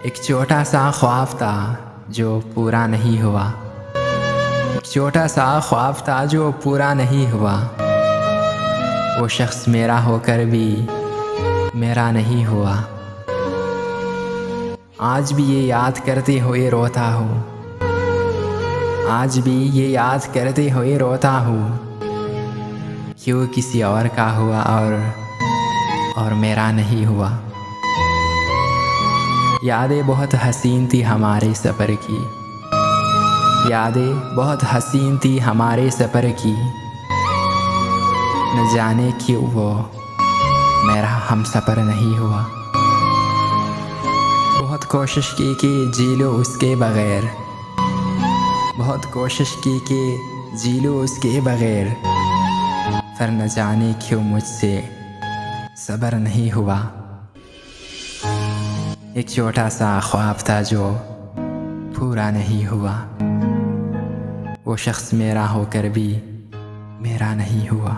एक छोटा सा ख्वाब था जो पूरा नहीं हुआ। एक छोटा सा ख्वाब था जो पूरा नहीं हुआ। वो शख्स मेरा होकर भी मेरा नहीं हुआ। आज भी ये याद करते हुए रोता हूँ। आज भी ये याद करते हुए रोता हूँ। क्यों किसी और का हुआ और मेरा नहीं हुआ। यादें बहुत हसीन थी हमारे सफ़र की। यादें बहुत हसीन थी हमारे सफ़र की। न जाने क्यों वो मेरा हम सफ़र नहीं हुआ। बहुत कोशिश की कि जी लो उसके बग़ैर। बहुत कोशिश की कि जी लो उसके बग़ैर। पर न जाने क्यों मुझसे सब्र नहीं हुआ। एक छोटा सा ख्वाब था जो पूरा नहीं हुआ। वो शख्स मेरा होकर भी मेरा नहीं हुआ।